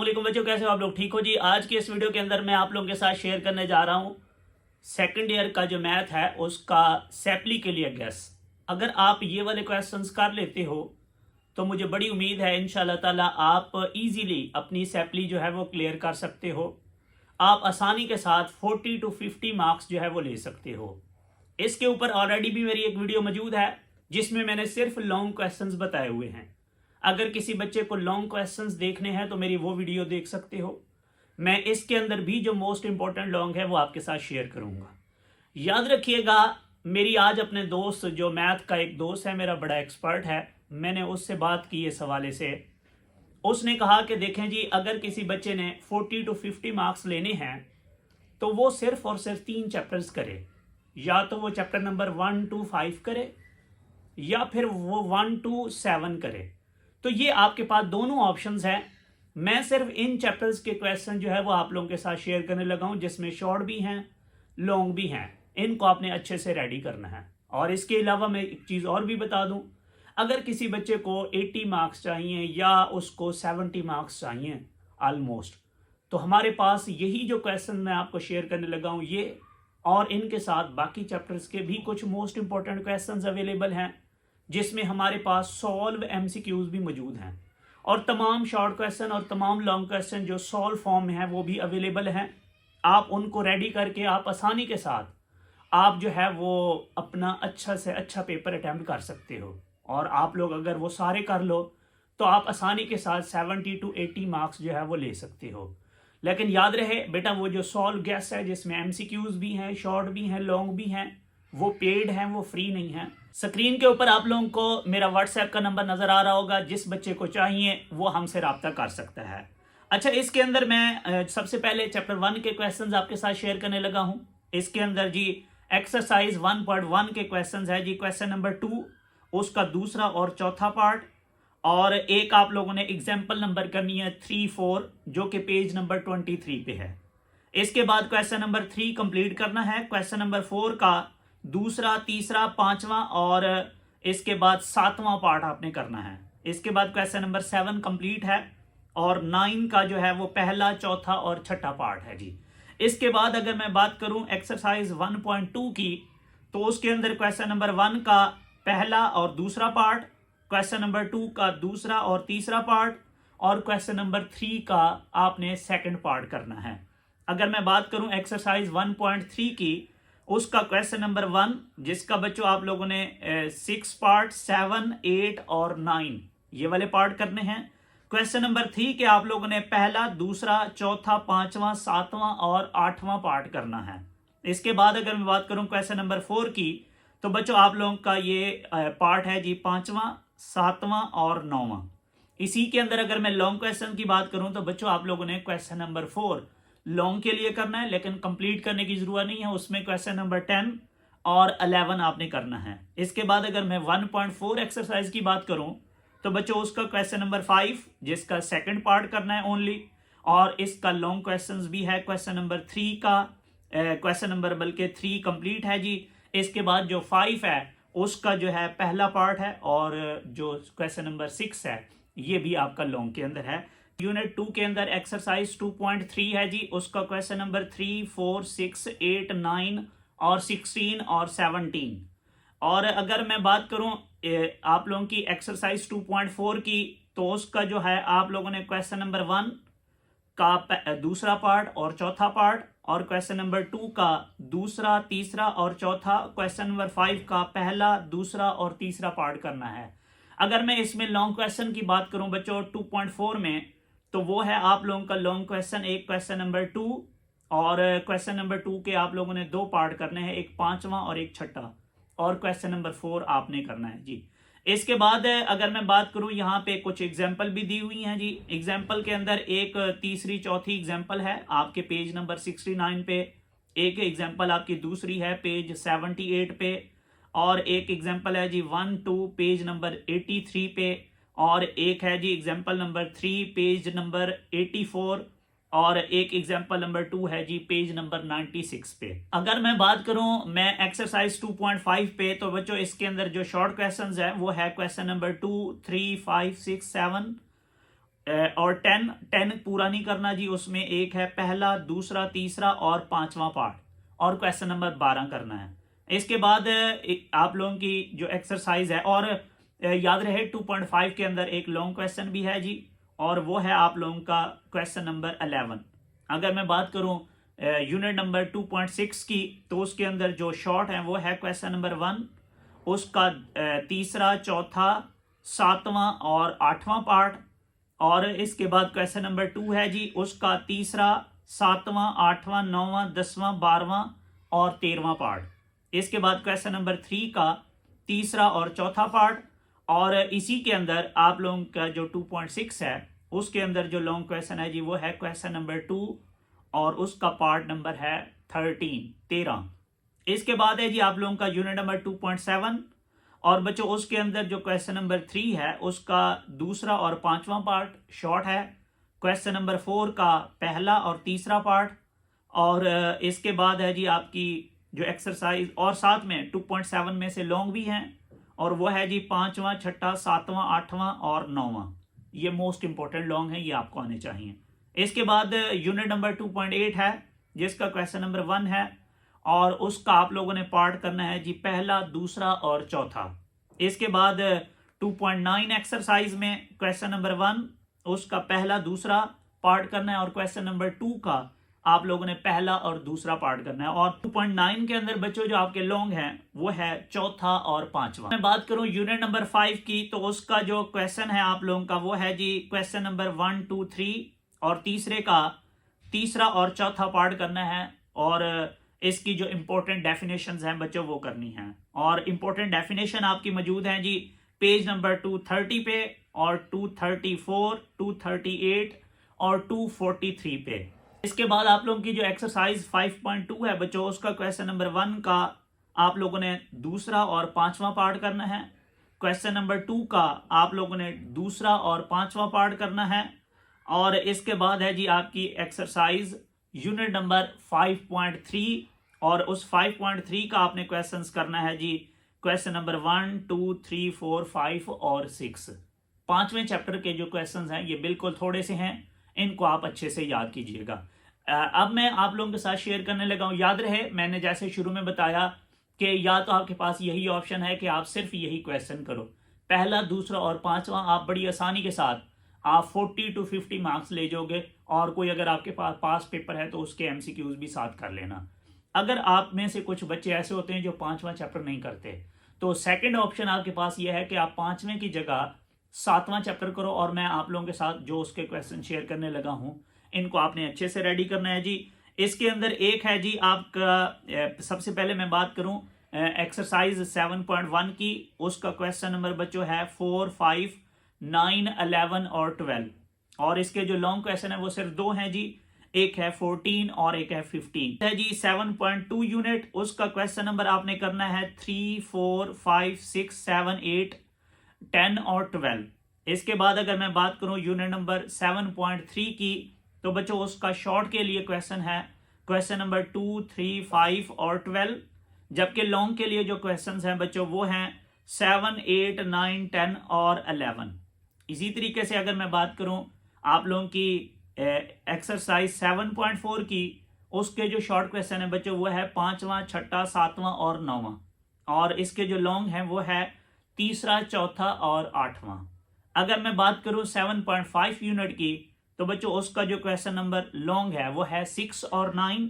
वालेकुम बच्चों, कैसे हो आप लोग? ठीक हो जी। आज की इस वीडियो के अंदर मैं आप लोगों के साथ शेयर करने जा रहा हूँ सेकंड ईयर का जो मैथ है उसका सेपली के लिए गैस। अगर आप ये वाले क्वेश्चंस कर लेते हो तो मुझे बड़ी उम्मीद है इंशाल्लाह ताला आप इजीली अपनी सेपली जो है वो क्लियर कर सकते हो। आप आसानी के साथ 40 to 50 मार्क्स जो है वो ले सकते हो। इसके ऊपर ऑलरेडी भी मेरी एक वीडियो मौजूद है जिसमें मैंने सिर्फ लॉन्ग क्वेश्चंस बताए हुए हैं। अगर किसी बच्चे को लॉन्ग क्वेश्चंस देखने हैं तो मेरी वो वीडियो देख सकते हो। मैं इसके अंदर भी जो मोस्ट इंपॉर्टेंट लॉन्ग है वो आपके साथ शेयर करूंगा। याद रखिएगा, मेरी आज अपने दोस्त जो मैथ का एक दोस्त है, मेरा बड़ा एक्सपर्ट है, मैंने उससे बात की इस हवाले से। उसने कहा कि देखें जी, अगर किसी बच्चे ने 40 to 50 मार्क्स लेने हैं तो वो सिर्फ और सिर्फ 3 चैप्टर्स करे। या तो वो चैप्टर नंबर 1 to 5 करे या फिर वो 1 to 7 करे। तो ये आपके पास दोनों ऑप्शंस हैं। मैं सिर्फ इन चैप्टर्स के क्वेश्चन जो है वो आप लोगों के साथ शेयर करने लगा हूं, जिसमें शॉर्ट भी हैं लॉन्ग भी हैं। इनको आपने अच्छे से रेडी करना है। और इसके अलावा मैं एक चीज़ और भी बता दूं, अगर किसी बच्चे को 80 मार्क्स चाहिए या उसको 70 मार्क्स चाहिए ऑलमोस्ट, तो हमारे पास यही जो क्वेश्चन मैं आपको शेयर करने लगा हूँ ये और इनके साथ बाकी चैप्टर्स के भी कुछ मोस्ट इंपॉर्टेंट क्वेश्चंस अवेलेबल हैं, जिसमें हमारे पास सॉल्व एमसीक्यूज भी मौजूद हैं और तमाम शॉर्ट क्वेश्चन और तमाम लॉन्ग क्वेश्चन जो सॉल्व फॉर्म में है वो भी अवेलेबल हैं। आप उनको रेडी करके आप आसानी के साथ आप जो है वो अपना अच्छा से अच्छा पेपर अटैम्प्ट कर सकते हो। और आप लोग अगर वो सारे कर लो तो आप आसानी के साथ 70 to 80 मार्क्स जो है वो ले सकते हो। लेकिन याद रहे बेटा, वो जो सॉल्व गैस है जिसमें एमसीक्यूज भी हैं, शॉर्ट भी हैं, लॉन्ग भी हैं, वो पेड हैं, वो फ्री नहीं है। स्क्रीन के ऊपर आप लोगों को मेरा व्हाट्सएप का नंबर नजर आ रहा होगा, जिस बच्चे को चाहिए वो हमसे रब्ता कर सकता है। अच्छा, इसके अंदर मैं सबसे पहले चैप्टर 1 के क्वेश्चंस आपके साथ शेयर करने लगा हूं। इसके अंदर जी एक्सरसाइज 1.1 के क्वेश्चंस है जी, क्वेश्चन नंबर 2 उसका दूसरा और चौथा पार्ट, और एक आप लोगों ने एग्जाम्पल नंबर करनी है 3-4 जो कि पेज नंबर 23 पे है। इसके बाद क्वेश्चन नंबर 3 कंप्लीट करना है। क्वेश्चन नंबर 4 का दूसरा, तीसरा, पांचवा और इसके बाद 7वां पार्ट आपने करना है। इसके बाद क्वेश्चन नंबर 7 कंप्लीट है और 9 का जो है वो पहला, चौथा और छठा पार्ट है जी। इसके बाद अगर मैं बात करूं एक्सरसाइज 1.2 की, तो उसके अंदर क्वेश्चन नंबर 1 का पहला और दूसरा पार्ट, क्वेश्चन नंबर 2 का दूसरा और तीसरा पार्ट और क्वेश्चन नंबर 3 का आपने सेकंड पार्ट करना है। अगर मैं बात करूं एक्सरसाइज 1.3 की, उसका क्वेश्चन नंबर 1 जिसका बच्चों आप लोगों ने 6 पार्ट, 7, 8 और 9 ये वाले पार्ट करने हैं। क्वेश्चन नंबर 3 के आप लोगों ने पहला, दूसरा, चौथा, पांचवा, 7वां और 8वां पार्ट करना है। इसके बाद अगर मैं बात करूं क्वेश्चन नंबर 4 की, तो बच्चों आप लोगों का ये पार्ट है जी 5वां, 7वां और 9वां। इसी के अंदर अगर मैं लॉन्ग क्वेश्चन की बात करूं तो बच्चों आप लोगों ने क्वेश्चन नंबर 4 लॉन्ग के लिए करना है, लेकिन कंप्लीट करने की जरूरत नहीं है। उसमें क्वेश्चन नंबर 10 और 11 आपने करना है। इसके बाद अगर मैं 1.4 एक्सरसाइज की बात करूं तो बच्चों उसका क्वेश्चन नंबर 5 जिसका सेकंड पार्ट करना है ओनली, और इसका लॉन्ग क्वेश्चंस भी है। क्वेश्चन नंबर 3 का क्वेश्चन नंबर बल्कि 3 कंप्लीट है जी। इसके बाद जो 5 है उसका जो है पहला पार्ट है, और जो क्वेश्चन नंबर 6 है ये भी आपका लॉन्ग के अंदर है। यूनिट 2 के अंदर एक्सरसाइज 2.3 है जी, उसका क्वेश्चन नंबर 3, 4, 6, 8, 9 और 16 और 17। और अगर मैं बात करूं आप लोगों की एक्सरसाइज 2.4 की, तो उसका जो है आप लोगों ने क्वेश्चन नंबर 1 का दूसरा पार्ट और चौथा पार्ट, और क्वेश्चन नंबर 2 का दूसरा, तीसरा और चौथा, क्वेश्चन नंबर 5 का पहला, दूसरा और तीसरा पार्ट करना है। अगर मैं इसमें लॉन्ग क्वेश्चन की बात करूं बच्चों 2.4 में, तो वो है आप लोगों का लॉन्ग क्वेश्चन, एक क्वेश्चन नंबर 2 और क्वेश्चन नंबर 2 के आप लोगों ने 2 पार्ट करने हैं, एक पांचवा और एक छठा, और क्वेश्चन नंबर 4 आपने करना है जी। इसके बाद अगर मैं बात करूं यहाँ पे कुछ एग्जाम्पल भी दी हुई हैं जी। एग्जाम्पल के अंदर एक तीसरी, चौथी एग्जाम्पल है आपके पेज नंबर 69 पे, एक एग्जाम्पल आपकी दूसरी है पेज 78 पे, और एक एग्जाम्पल है जी 1-2 पेज नंबर 83 पे, और एक है जी एग्जाम्पल नंबर 3 पेज नंबर 84, और एक एग्जाम्पल नंबर 2 है जी पेज नंबर 96 पे। अगर मैं बात करूं मैं एक्सरसाइज 2.5 पे, तो बच्चों इसके अंदर जो शॉर्ट क्वेश्चंस है वो है क्वेश्चन नंबर 2, 3, 5, 6, 7 और 10 पूरा नहीं करना जी, उसमें एक है पहला, दूसरा, तीसरा और पांचवा पार्ट, और क्वेश्चन नंबर 12 करना है। इसके बाद आप लोगों की जो एक्सरसाइज है, और याद रहे 2.5 के अंदर एक लॉन्ग क्वेश्चन भी है जी, और वो है आप लोगों का क्वेश्चन नंबर 11। अगर मैं बात करूं यूनिट नंबर 2.6 की, तो उसके अंदर जो शॉर्ट है वो है क्वेश्चन नंबर 1, उसका तीसरा, चौथा, सातवां और आठवां पार्ट, और इसके बाद क्वेश्चन नंबर 2 है जी, उसका तीसरा, सातवां, आठवां, नौवां, 10वां, 12वां और 13वां पार्ट। इसके बाद क्वेश्चन नंबर 3 का तीसरा और चौथा पार्ट, और इसी के अंदर आप लोगों का जो 2.6 है उसके अंदर जो लॉन्ग क्वेश्चन है जी वो है क्वेश्चन नंबर 2, और उसका पार्ट नंबर है 13। इसके बाद है जी आप लोगों का यूनिट नंबर 2.7, और बच्चों उसके अंदर जो क्वेश्चन नंबर 3 है उसका दूसरा और पांचवा पार्ट शॉर्ट है, क्वेश्चन नंबर 4 का पहला और तीसरा पार्ट, और इसके बाद है जी आपकी जो एक्सरसाइज, और साथ में 2.7 में से लॉन्ग भी हैं, और वो है जी पांचवा, छठा, सातवां, आठवां और नौवां। ये मोस्ट इंपॉर्टेंट लॉन्ग है, ये आपको आने चाहिए। इसके बाद यूनिट नंबर 2.8 है जिसका क्वेश्चन नंबर 1 है, और उसका आप लोगों ने पार्ट करना है जी पहला, दूसरा और चौथा। इसके बाद 2.9 एक्सरसाइज में क्वेश्चन नंबर 1 उसका पहला, दूसरा पार्ट करना है, और क्वेश्चन नंबर 2 का आप लोगों ने पहला और दूसरा पार्ट करना है। और 2.9 के अंदर बच्चों जो आपके लॉन्ग हैं वो है चौथा और पांचवा। मैं बात करूं यूनिट नंबर 5 की, तो उसका जो क्वेश्चन है आप लोगों का वो है जी क्वेश्चन नंबर 1, 2, 3, और तीसरे का तीसरा और चौथा पार्ट करना है, और इसकी जो इंपॉर्टेंट डेफिनेशंस हैं बच्चों वो करनी है। और इंपॉर्टेंट डेफिनेशन आपकी मौजूद हैं जी पेज नंबर 230 पे, और 234, 238 और 243 पे। इसके बाद आप लोगों की जो एक्सरसाइज 5.2 है बच्चों, उसका क्वेश्चन नंबर 1 का आप लोगों ने दूसरा और पांचवा पार्ट करना है, क्वेश्चन नंबर 2 का आप लोगों ने दूसरा और पांचवा पार्ट करना है, और इसके बाद है जी आपकी एक्सरसाइज यूनिट नंबर 5.3, और उस 5.3 का आपने क्वेश्चंस करना है जी क्वेश्चन नंबर 1, 2, 3, 4, 5 और 6। पांचवें चैप्टर के जो क्वेश्चंस हैं ये बिल्कुल थोड़े से हैं, इनको आप अच्छे से याद कीजिएगा। अब मैं आप लोगों के साथ शेयर करने लगा हूं। याद रहे मैंने जैसे शुरू में बताया कि या तो आपके पास यही ऑप्शन है कि आप सिर्फ यही क्वेश्चन करो, पहला, दूसरा और पांचवा, आप बड़ी आसानी के साथ आप 40 to 50 मार्क्स ले जाओगे, और कोई अगर आपके पास पास पेपर है तो उसके एमसीक्यूज भी साथ कर लेना। अगर आप में से कुछ बच्चे ऐसे होते हैं जो पांचवा चैप्टर नहीं करते, तो सेकंड ऑप्शन आपके पास यह है कि आप पांचवें की जगह सातवां चैप्टर करो, और मैं आप लोगों के साथ जो उसके क्वेश्चन शेयर करने लगा हूं इनको आपने अच्छे से रेडी करना है जी। इसके अंदर एक है जी आपका, सबसे पहले मैं बात करूं एक्सरसाइज 7.1 की, उसका क्वेश्चन नंबर बच्चों है 4, 5, 9, 11 और 12, और इसके जो लॉन्ग क्वेश्चन है वो सिर्फ दो हैं जी, एक है 14 और एक है 15 है जी। 7.2 यूनिट, उसका क्वेश्चन नंबर आपने करना है 3, 4, 5, 6, 7, 8, 10 और 12। इसके बाद अगर मैं बात करूं यूनिट नंबर 7.3 की, तो बच्चों उसका शॉर्ट के लिए क्वेश्चन है क्वेश्चन नंबर 2, 3, 5 और 12, जबकि लॉन्ग के लिए जो क्वेश्चंस हैं बच्चों वो हैं 7, 8, 9, 10 और 11। इसी तरीके से अगर मैं बात करूं आप लोगों की एक्सरसाइज 7.4 की, उसके जो शॉर्ट क्वेश्चन है बच्चों वो है पांचवा, छठा, सातवां और नौवां, और इसके जो लॉन्ग हैं वो है तीसरा, चौथा और आठवां। अगर मैं बात करूं 7.5 यूनिट की, तो बच्चों उसका जो क्वेश्चन नंबर लॉन्ग है वो है 6 और 9,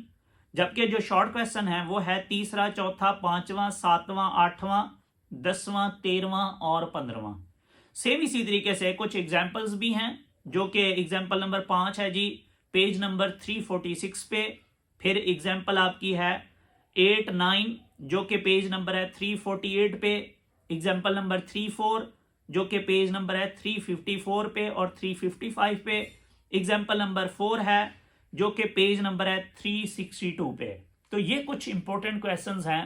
जबकि जो शॉर्ट क्वेश्चन है वो है तीसरा, चौथा, पांचवां, सातवां, आठवां, 10वां, 13वां और 15वां। सेम इसी तरीके से कुछ एग्जाम्पल्स भी हैं, जो कि एग्जाम्पल नंबर 5 है जी पेज नंबर 346 पे, फिर एग्जाम्पल आपकी है 8, 9 जो कि पेज नंबर है 348 पे, एग्जाम्पल नंबर 3, 4 जो कि पेज नंबर है 354 पे और 355 पे, एग्जाम्पल नंबर 4 है जो कि पेज नंबर है 362 पे। तो ये कुछ इंपॉर्टेंट क्वेश्चंस हैं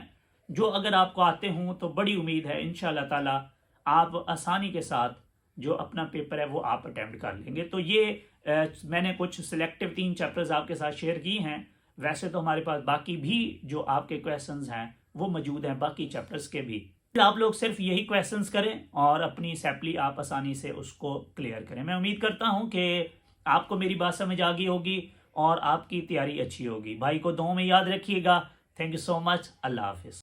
जो अगर आपको आते हों तो बड़ी उम्मीद है इंशाल्लाह ताला आप आसानी के साथ जो अपना पेपर है वो आप अटेम्प्ट कर लेंगे। तो ये मैंने कुछ सिलेक्टिव 3 चैप्टर्स आपके साथ शेयर किए हैं। वैसे तो हमारे पास बाकी भी जो आपके क्वेश्चंस हैं वो मौजूद हैं बाकी चैप्टर्स के भी, आप लोग सिर्फ यही क्वेश्चंस करें और अपनी सैप्ली आप आसानी से उसको क्लियर करें। मैं उम्मीद करता हूं कि आपको मेरी बात समझ आ गई होगी और आपकी तैयारी अच्छी होगी। भाई को दुआ में याद रखिएगा। Thank you so much. अल्लाह हाफिज़।